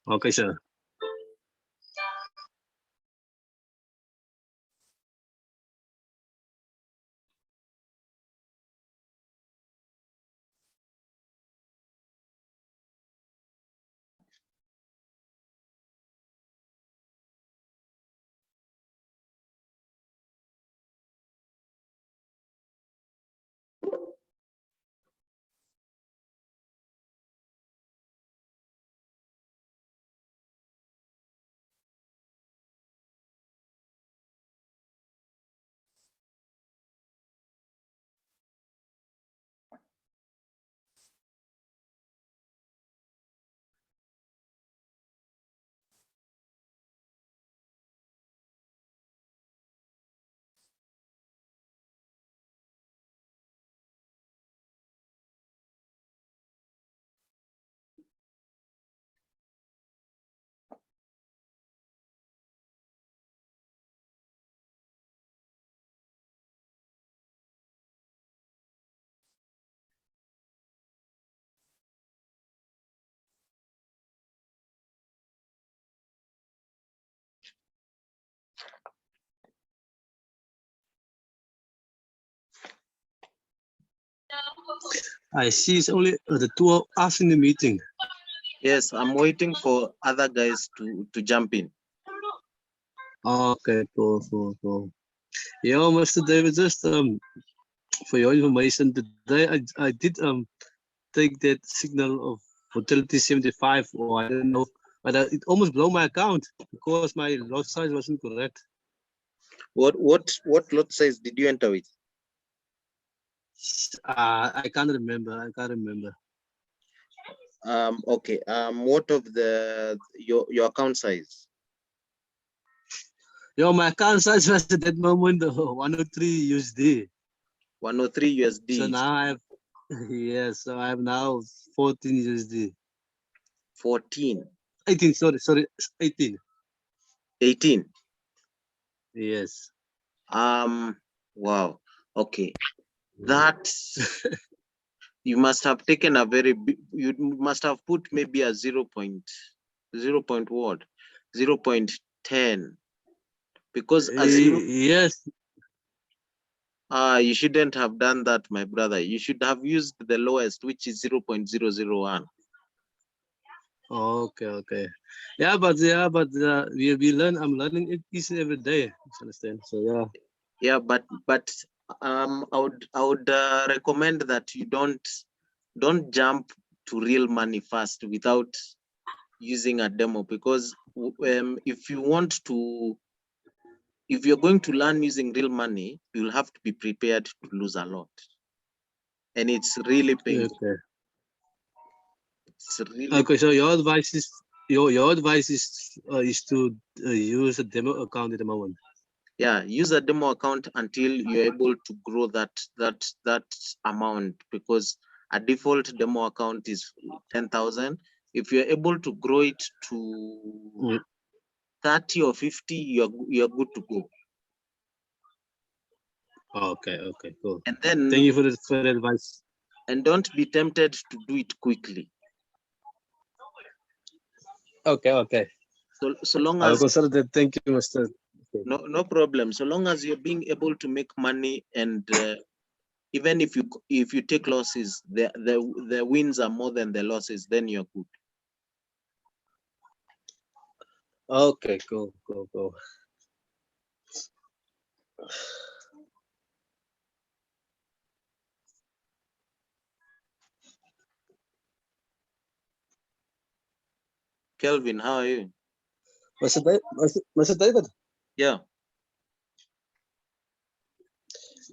Okay, sir. I see it's only the two of us in the meeting. Yes, I'm waiting for other guys to jump in. Okay, cool. Yeah, Mr. David, just for your information today, I did take that signal of Utility 75, or I don't know, but it almost blew my account because my lot size wasn't correct. What lot size did you enter with? I can't remember. Okay. What of your account size? Yo, my account size was at that moment 103 USD. 103 USD. So now I have, yes, so I have now 14 USD. 14. 18, sorry, 18. 18. Yes. Wow. Okay. That you must have taken a very big, you must have put maybe a 0 0.10, because a 0, yes, you shouldn't have done that, my brother. You should have used the lowest, which is 0.001. okay. Yeah, but we learn. I'm learning it each and every day. You understand? So yeah, but I would recommend that you don't jump to real money first without using a demo, because if you're going to learn using real money, you'll have to be prepared to lose a lot, and it's really painful. Okay. It's really Okay. So your advice is to use a demo account at the moment. Yeah, use a demo account until you're able to grow that amount, because a default demo account is 10,000. If you're able to grow it to 30 or 50, you're good to go. Okay, cool. And then thank you for the advice. And don't be tempted to do it quickly. Okay. So long as I'll consider that. Thank you, Mr. Okay. No problem. So long as you're being able to make money, and even if you take losses, the wins are more than the losses, then you're good. Okay, cool. Kelvin, how are you? Mr. David? Yeah.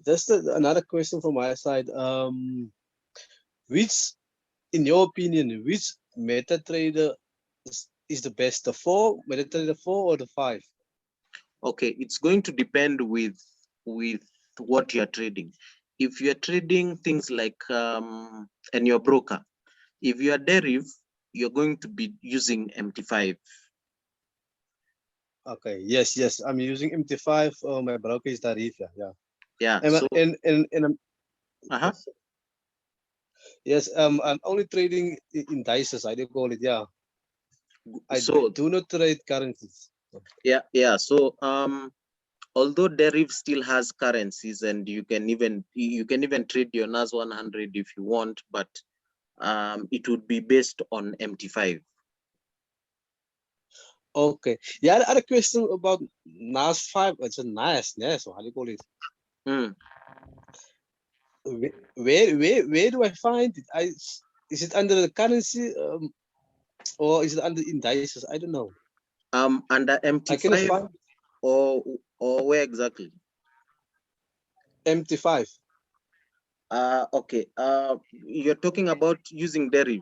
Just another question from my side. Which, in your opinion, which MetaTrader is the best? The MetaTrader 4 or the 5? Okay, it's going to depend with what you're trading. If you're trading things like and you're broker, if you're deriv, you're going to be using MT5. Okay, yes. I'm using MT5. My broker is Tarifa. Yeah. And, so yes, I'm only trading in dices, I do call it, yeah. I So do not trade currencies. yeah. So although Deriv still has currencies, and you can even trade your NAS 100 if you want, but it would be based on MT5. Okay. Yeah, I had a question about NAS 5. It's a NAS, so how do you call it? Mm. Where do I find it? Is it under the currency or is it under indices? I don't know. Under I cannot MT5 find or where exactly? MT5. Okay. You're talking about using Deriv.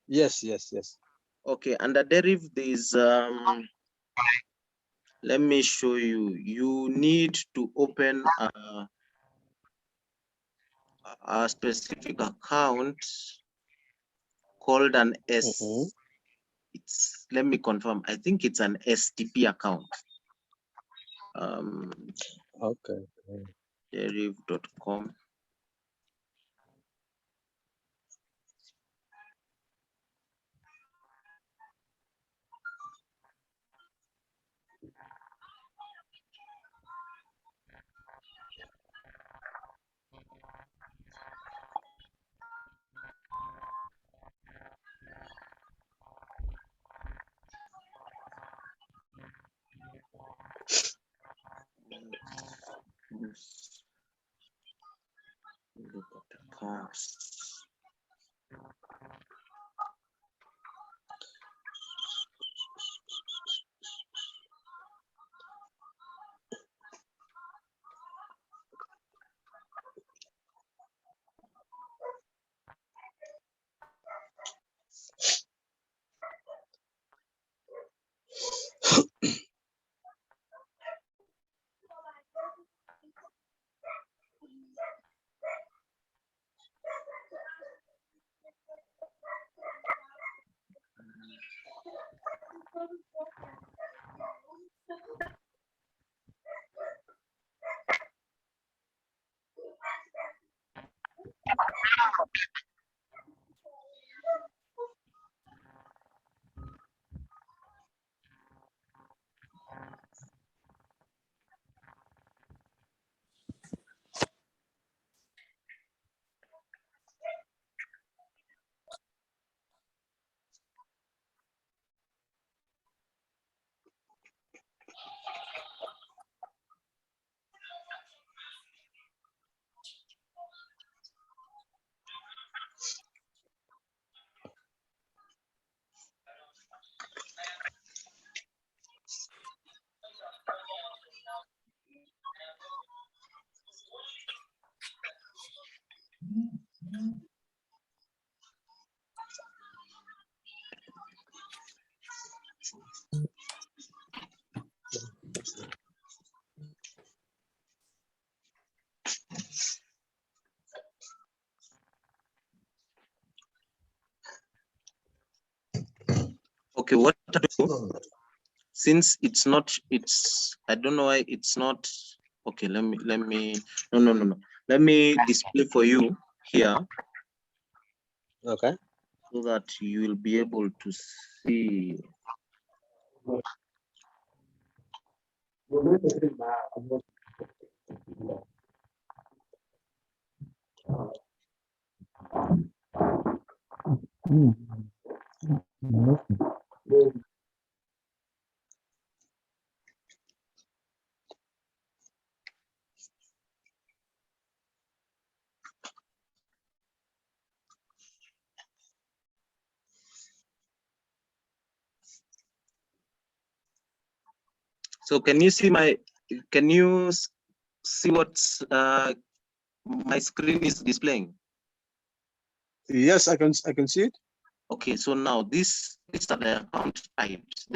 Yes. Okay, under Deriv there is let me show you. You need to open a specific account called an S. It's, let me confirm. I think it's an STP account. Okay. Deriv.com. Look at the accounts. Okay, what to do? Since it's not, I don't know why it's not. Okay, let me no. Let me display for you here. Okay. So that you will be able to see. So can you see what's my screen is displaying? Yes, I can see it. Okay, so now these are the account types.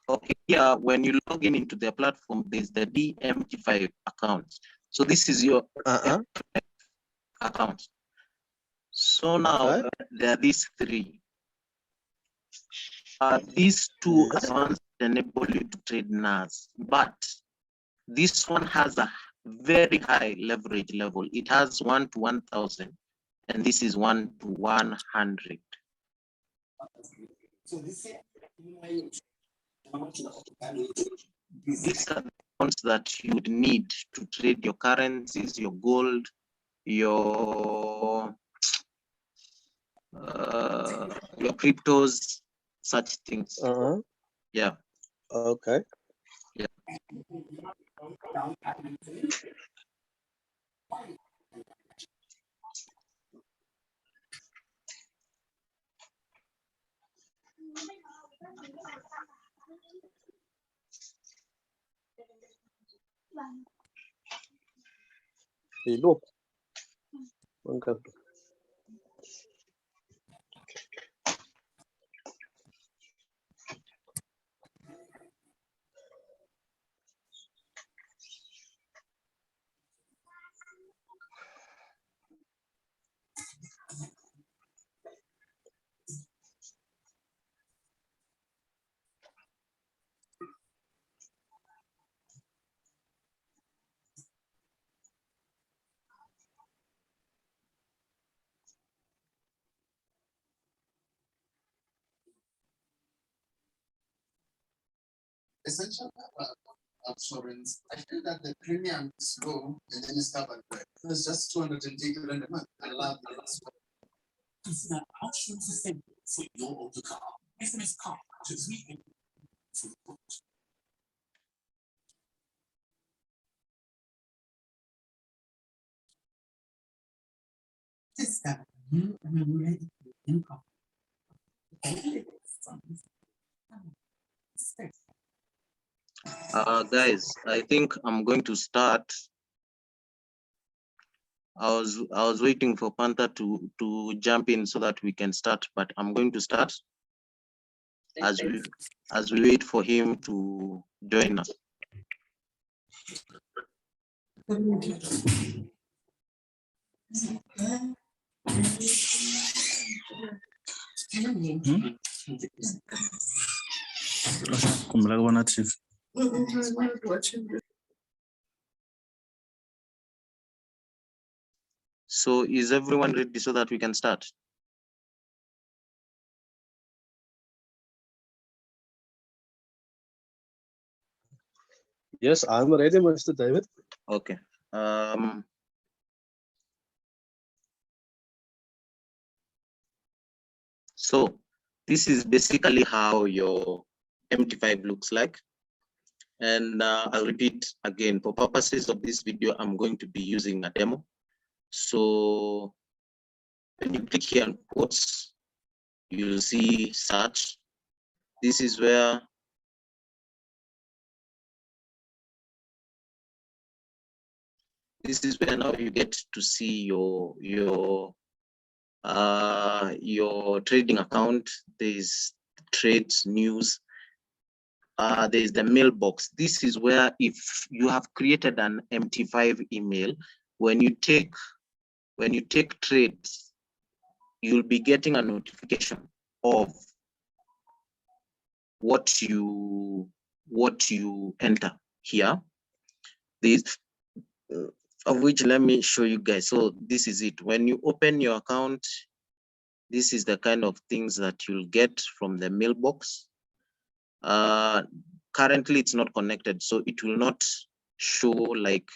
Okay, here when you log in into their platform, there's the DMT5 account. So this is your account. So now there are these three. These two are the ones that enable you to trade NAS, but this one has a very high leverage level. It has 1 to 1,000, and this is 1 to 100. So these are the ones that you would need to trade your currencies, your gold, your cryptos, such things. Yeah. Okay. Yeah. Look. Okay. Essential assurance. I feel that the premium is low and then it's covered. It's just 280 rand a month. I love the last one. Consider option system for your auto car. SMS car to 3 for this that you and ready income. Guys, I think I'm going to start. I was waiting for Panther to jump in so that we can start, but I'm going to start as we wait for him to join us. So is everyone ready so that we can start? Yes, I'm ready, Mr. David. Okay. So this is basically how your MT5 looks like. And I'll repeat again, for purposes of this video, I'm going to be using a demo. So when you click here on quotes, you'll see search. This is where now you get to see your trading account. There's trades, news. There's the mailbox. This is where if you have created an MT5 email, when you take trades, you'll be getting a notification of what you enter here. This of which let me show you guys. So this is it. When you open your account, this is the kind of things that you'll get from the mailbox. Currently it's not connected, so it will not show like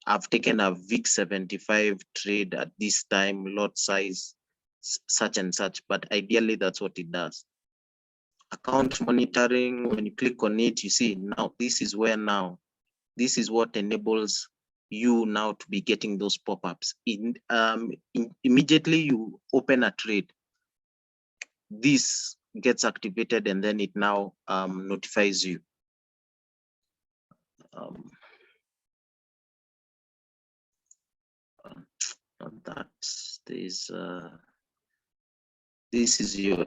I've taken a VIX 75 trade at this time, lot size such and such, but ideally that's what it does. Account monitoring, when you click on it, you see now this is where now this is what enables you now to be getting those pop-ups. Immediately you open a trade, this gets activated and then it now notifies you. That is this is your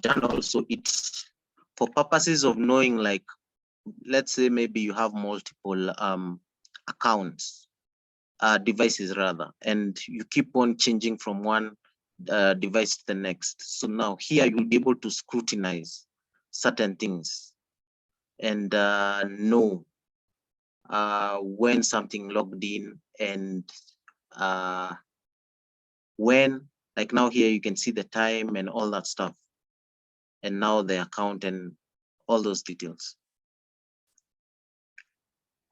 journal. So it's for purposes of knowing, like, let's say maybe you have multiple accounts, devices rather, and you keep on changing from one device to the next. So now here you'll be able to scrutinize certain things and know when something logged in, and when, like now here you can see the time and all that stuff, and now the account and all those details.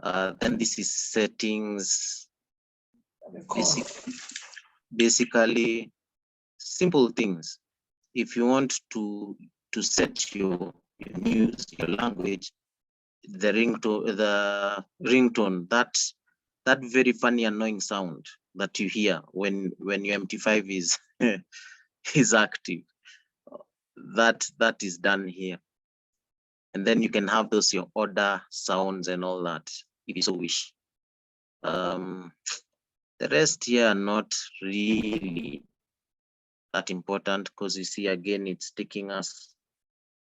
Then this is settings. Basically simple things. If you want to set your news, your language, the ringtone, that very funny annoying sound that you hear when your MT5 is is active, that is done here. And then you can have those your order sounds and all that if you so wish. The rest here are not really that important, because you see again it's taking us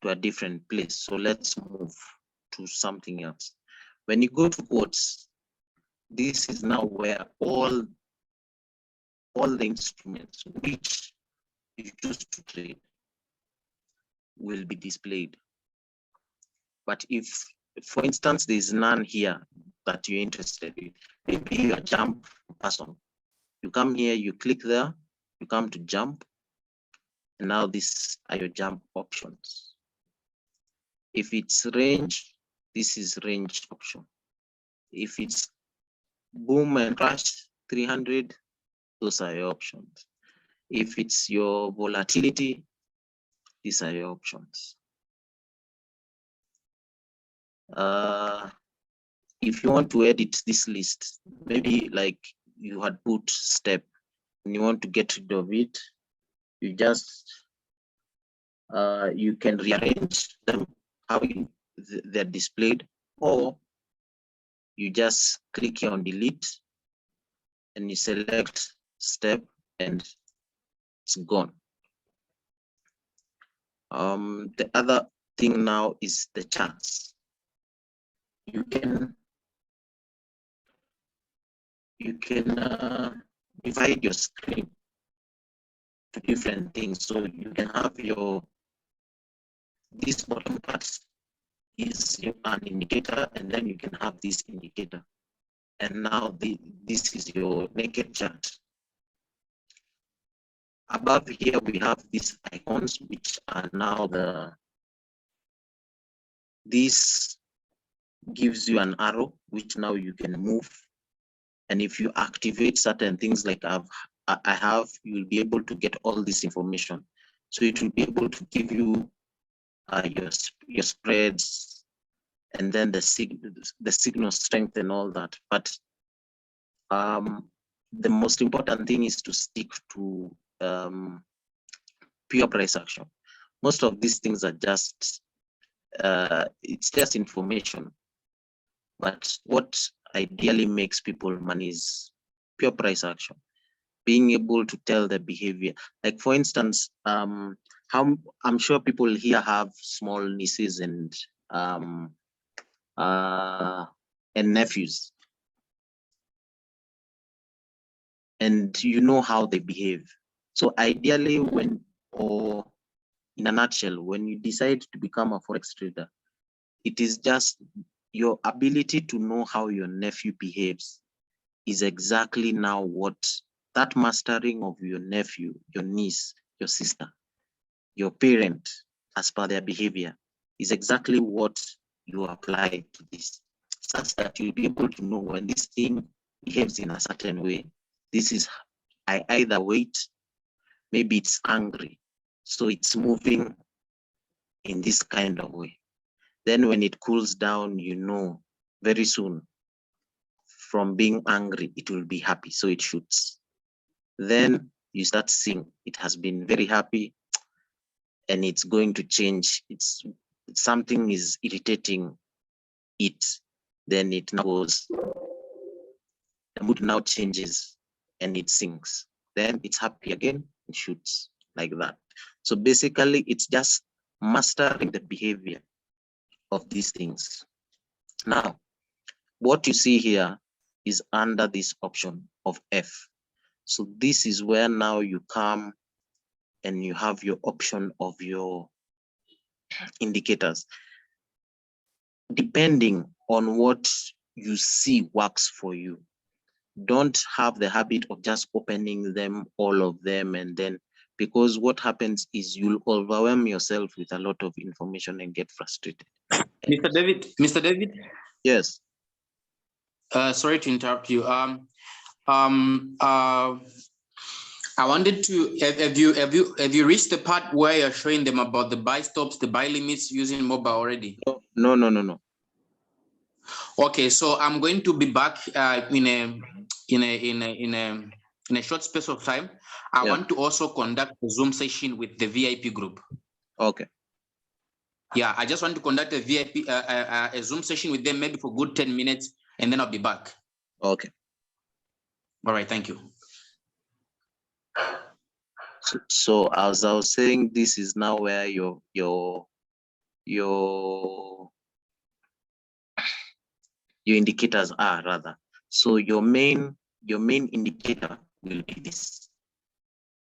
to a different place. So let's move to something else. When you go to quotes, this is now where all the instruments which you choose to trade will be displayed. But if, for instance, there's none here that you're interested in, maybe you're a jump person, you come here, you click there, you come to jump, and now these are your jump options. If it's range, this is range option. If it's boom and crash 300, those are your options. If it's your volatility, these are your options. If you want to edit this list, maybe like you had put step and you want to get rid of it, you just you can rearrange them how they're displayed, or you just click here on delete and you select step and it's gone. The other thing now is the charts. You can divide your screen to different things. So you can have your, this bottom part is an indicator, and then you can have this indicator. And now this is your naked chart. Above here we have these icons, which are now this gives you an arrow, which now you can move. And if you activate certain things like I have, you'll be able to get all this information. So it will be able to give you your spreads, and then the signal strength and all that. But the most important thing is to stick to pure price action. Most of these things are just it's just information, but what ideally makes people money is pure price action, being able to tell the behavior. Like for instance, how I'm sure people here have small nieces and nephews, and you know how they behave. So ideally, or in a nutshell, when you decide to become a forex trader, it is just your ability to know how your nephew behaves is exactly now what that mastering of your nephew, your niece, your sister, your parent, as per their behavior, is exactly what you apply to this, such that you'll be able to know when this thing behaves in a certain way. This is, I either wait, maybe it's angry, so it's moving in this kind of way. Then when it cools down, you know very soon from being angry, it will be happy, so it shoots. Then you start seeing it has been very happy and it's going to change. It's something is irritating it, then it now goes, the mood now changes and it sinks. Then it's happy again and shoots like that. So basically it's just mastering the behavior of these things. Now, what you see here is under this option of F. So this is where now you come and you have your option of your indicators. Depending on what you see works for you. Don't have the habit of just opening them, all of them, and then, because what happens is you'll overwhelm yourself with a lot of information and get frustrated. Mr. David. Yes. Sorry to interrupt you. I wanted to have you reached the part where you're showing them about the buy stops, the buy limits using mobile already? No. Okay, so I'm going to be back in a short space of time. I want to also conduct a Zoom session with the VIP group. Okay. Yeah, I just want to conduct a VIP a Zoom session with them, maybe for good 10 minutes, and then I'll be back. Okay. All right, thank you. So as I was saying, this is now where your indicators are, rather. So your main indicator will be this,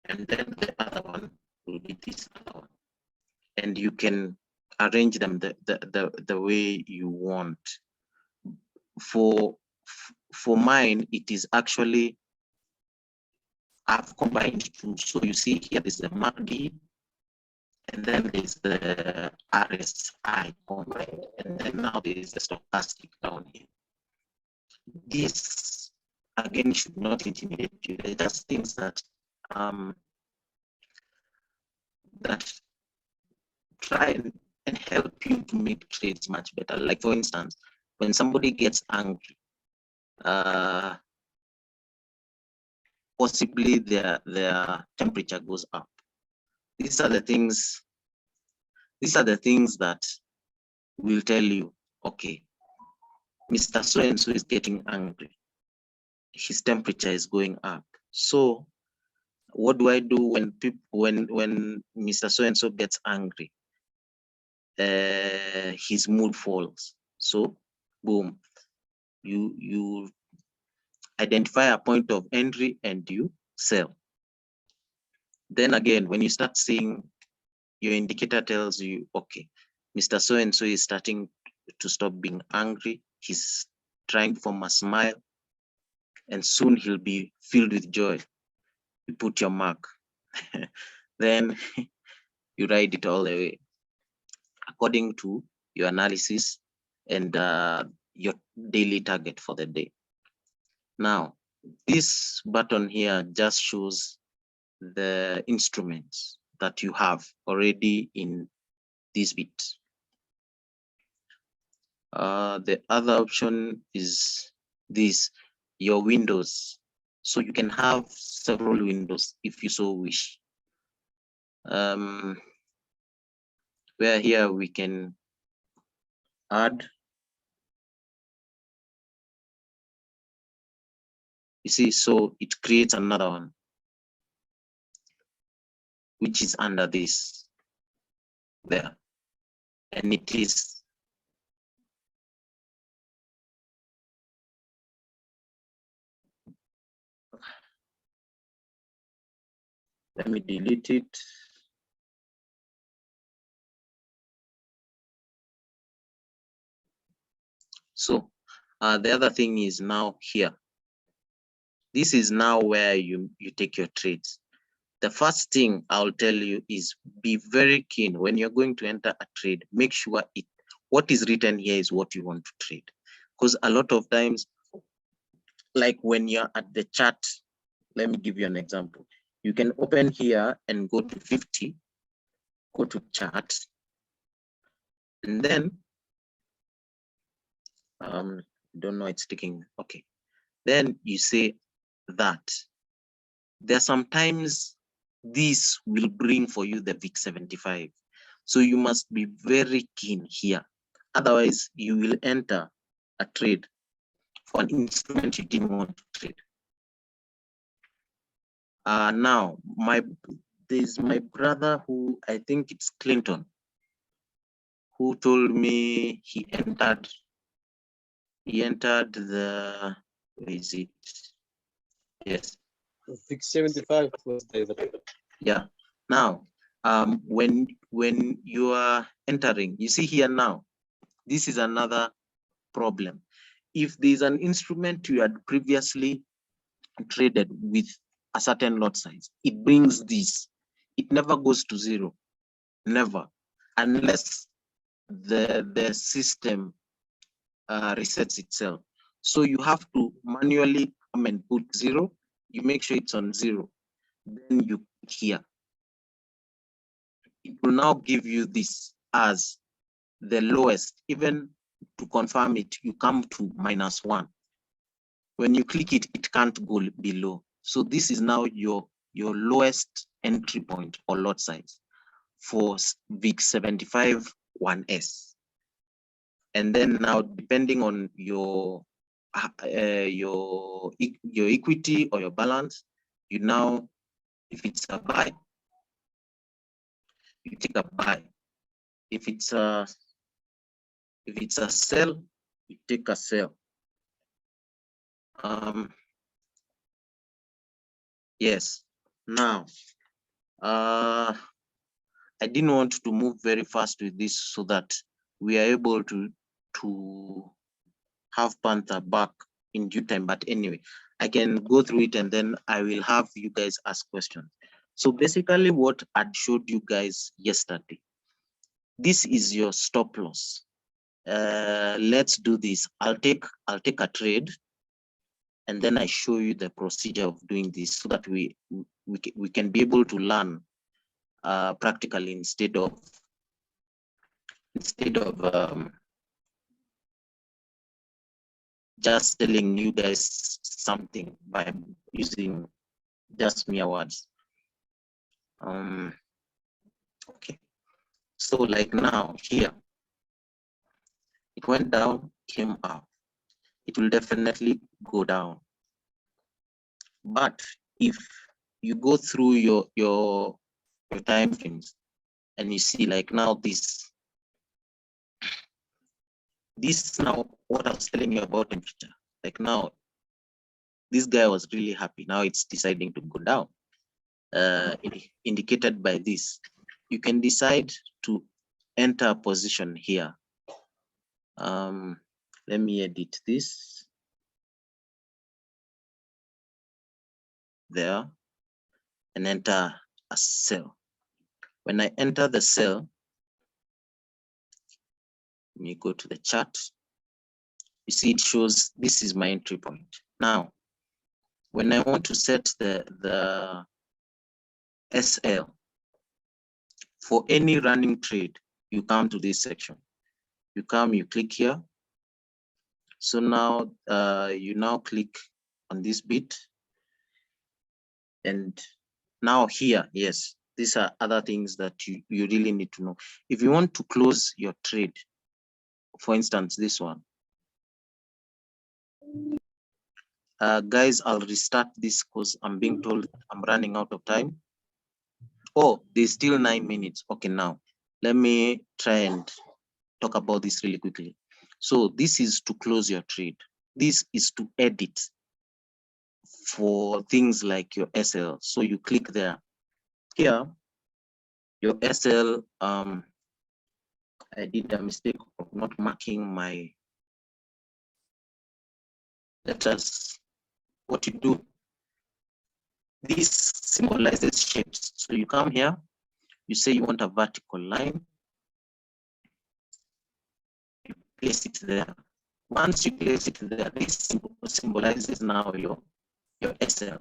and then the other one will be this other one, and you can arrange them the way you want. For mine, it is actually, I've combined two. So you see here, this is the MACD, and then there's the RSI combined, and then now there is the stochastic down here. This again should not intimidate you. They're just things that that try and help you to make trades much better. Like for instance, when somebody gets angry, possibly their temperature goes up. These are the things that will tell you, okay, Mr. So-and-so is getting angry. His temperature is going up. So what do I do when Mr. So-and-so gets angry? His mood falls. So boom, you identify a point of entry and you sell. Then again, when you start seeing your indicator tells you, okay, Mr. So-and-so is starting to stop being angry. He's trying to form a smile, and soon he'll be filled with joy. You put your mark. Then you ride it all the way according to your analysis and your daily target for the day. Now, this button here just shows the instruments that you have already in this bit. The other option is this, your windows. So you can have several windows if you so wish. Where here we can add. You see, so it creates another one, which is under this there, and it is let me delete it. So the other thing is now here. This is now where you take your trades. The first thing I'll tell you is be very keen when you're going to enter a trade. Make sure what is written here is what you want to trade. Because a lot of times, like when you're at the chart, let me give you an example. You can open here and go to 50, go to chart, and then don't know, it's sticking. Okay. Then you say that there are sometimes this will bring for you the VIX 75. So you must be very keen here. Otherwise, you will enter a trade for an instrument you didn't want to trade. Now, there's my brother who, I think it's Clinton, who told me he entered the, where is it? Yes. VIX 75 was David. Yeah. Now, when you are entering, you see here now, this is another problem. if there's an instrument you had previously traded with a certain lot size, it brings this. It never goes to zero, never, unless the system resets itself. So you have to manually come and put zero. You make sure it's on zero. Then you click here. It will now give you this as the lowest. Even to confirm it, you come to -1. When you click it, it can't go below. So this is now your lowest entry point or lot size for VIX 75 1S. And then now, depending on your equity or your balance, you now, if it's a buy, you take a buy. If it's a sell, you take a sell. Yes. Now, I didn't want to move very fast with this so that we are able to have Panther back in due time. But anyway, I can go through it and then I will have you guys ask questions. So basically what I showed you guys yesterday, this is your stop loss. Let's do this. I'll take a trade and then I show you the procedure of doing this so that we can be able to learn practically instead of just telling you guys something by using just mere words. Okay, so like now here, it went down, came up. It will definitely go down. But if you go through your time frames and you see like now this now what I was telling you about temperature, like now this guy was really happy. Now it's deciding to go down, indicated by this. You can decide to enter a position here. Let me edit this there and enter a cell. When I enter the cell, let me go to the chart. You see it shows this is my entry point. Now, when I want to set the SL for any running trade, you come to this section. You come, you click here. So now you now click on this bit. And now here, yes, these are other things that you really need to know. If you want to close your trade, for instance, this one. Guys, I'll restart this because I'm being told I'm running out of time. Oh, there's still 9 minutes. Okay, now let me try and talk about this really quickly. So this is to close your trade. This is to edit for things like your SL. So you click there. Here, your SL, I did a mistake of not marking my letters. What you do, this symbolizes shapes. So you come here, you say you want a vertical line, you place it there. Once you place it there, this symbolizes now your SL,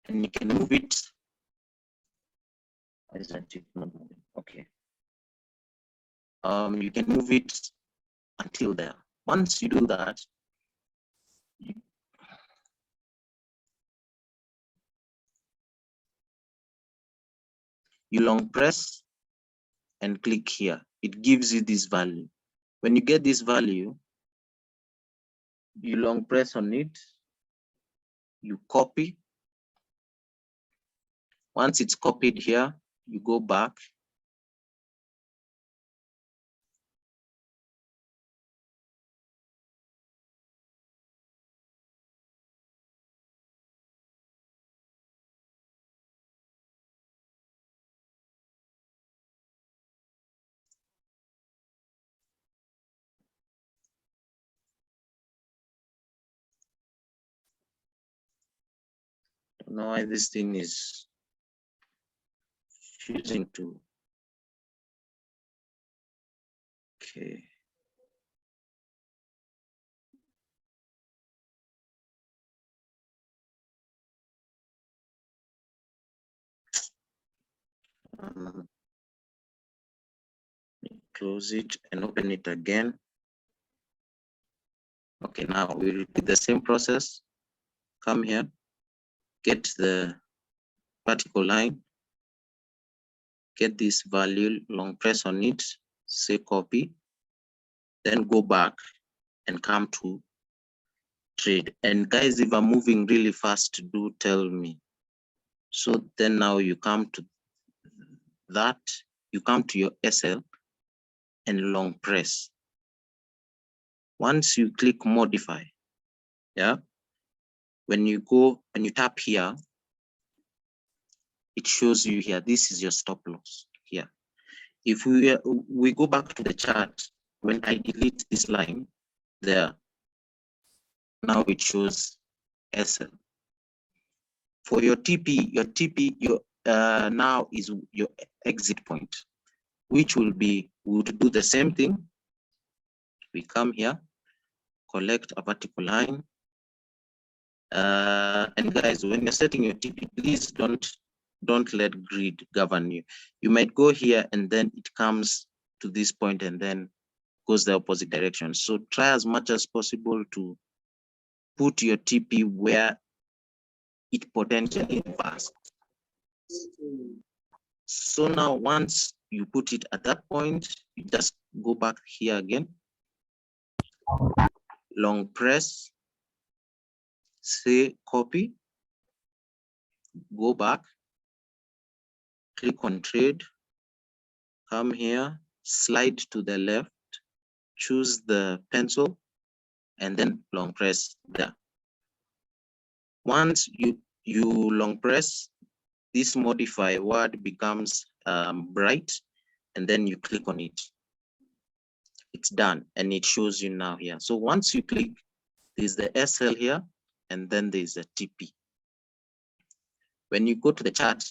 and you can move it. Okay. You can move it until there. Once you do that, you long press and click here. It gives you this value. When you get this value, you long press on it, you copy. Once it's copied here, you go back. know why this thing is choosing to. Okay. Close it and open it again. Okay, now we repeat the same process. Come here, get the vertical line, get this value, long press on it, say copy, then go back and come to trade. And guys, if I'm moving really fast, do tell me. So then now you come to that, you come to your SL and long press. Once you click modify, yeah, when you go and you tap here, it shows you here, this is your stop loss here. If we go back to the chart, when I delete this line there, now it shows SL. For your TP, your now is your exit point, which will be, we would do the same thing. We come here, collect a vertical line. And guys, when you're setting your TP, please don't let greed govern you. You might go here and then it comes to this point and then goes the opposite direction. So try as much as possible to put your TP where it potentially passes. So now once you put it at that point, you just go back here again, long press, say copy, go back, click on trade, come here, slide to the left, choose the pencil, and then long press there. Once you long press, this modify word becomes bright, and then you click on it. It's done, and it shows you now here. So once you click, there's the SL here, and then there's a TP. When you go to the chart,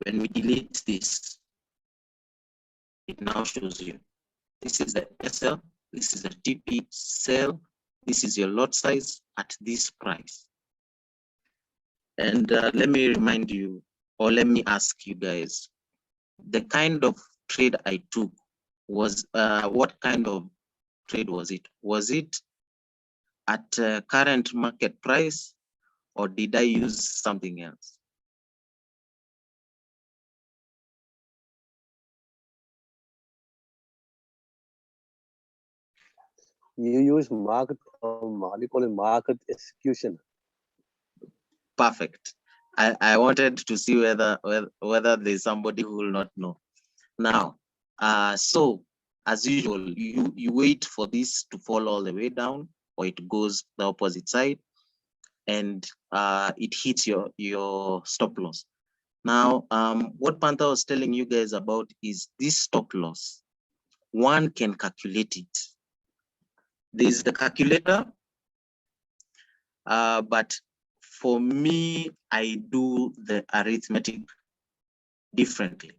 when we delete this, it now shows you, this is the SL, this is the TP, sell, this is your lot size at this price. And let me remind you, or let me ask you guys, the kind of trade I took was, what kind of trade was it? Was it at current market price, or did I use something else? You use market, what do you call it, market execution. Perfect. I wanted to see whether there's somebody who will not know. Now, so as usual, you wait for this to fall all the way down, or it goes the opposite side, and it hits your stop loss. Now, what Panther was telling you guys about is this stop loss. One can calculate it. There's the calculator, but for me, I do the arithmetic differently.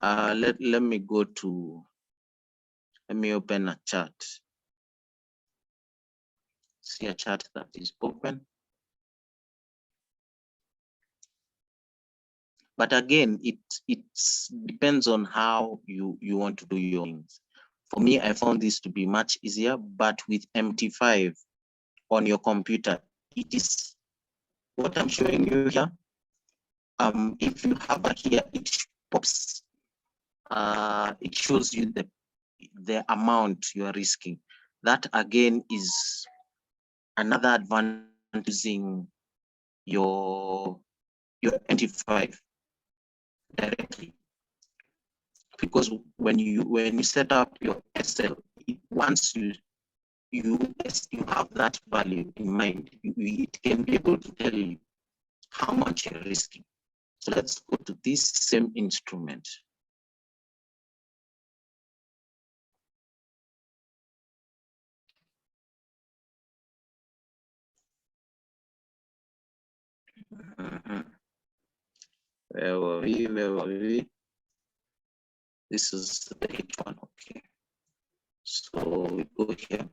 Let me go to, let me open a chart. See a chart that is open. But again, it depends on how you want to do your things. For me, I found this to be much easier, but with MT5 on your computer, it is what I'm showing you here. If you have it here, it pops. It shows you the amount you are risking. That again is another advantage using your MT5 directly, because when you set up your SL, once you have that value in mind, it can be able to tell you how much you're risking. So let's go to this same instrument. Where were we? Where were we? This is the H1. Okay. So we go here.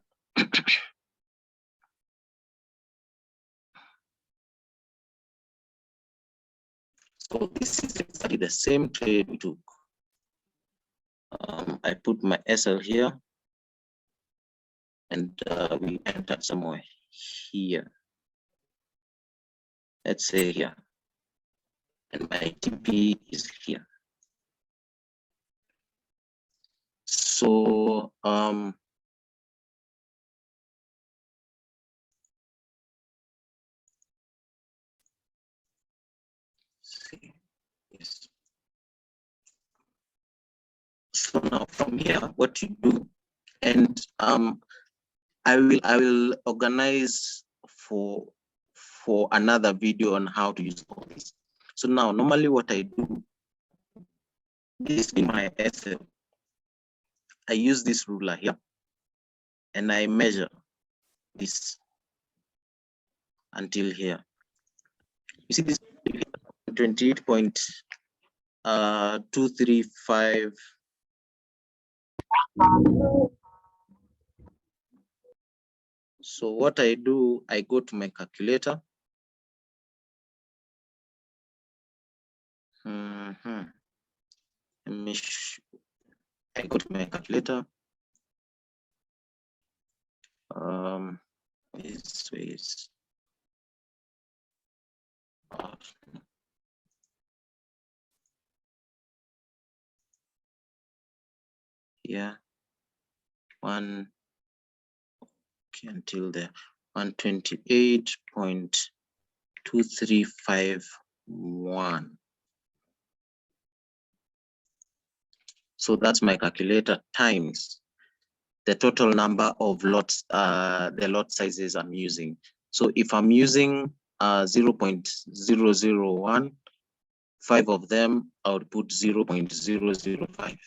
So this is exactly the same trade we took. I put my SL here, and we entered somewhere here. Let's say here, and my TP is here. So see, yes. So now from here, what you do, and I will organize for another video on how to use all this. So now normally what I do, this is my SL. I use this ruler here and I measure this until here. You see this 28.235. So what I do, I go to my calculator. I go to my calculator. This is yeah, one, okay, until there, 128.2351. So that's my calculator times the total number of lots, the lot sizes I'm using. So if I'm using 0.001, 5 of them, I would put 0.005.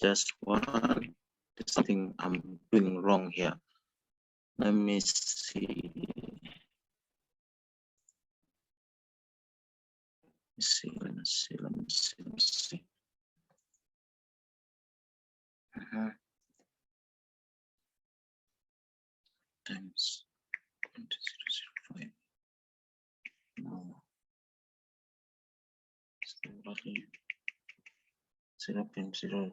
Just one, there's something I'm doing wrong here. Let me see. Let me see. Times 0.005. No. 0.0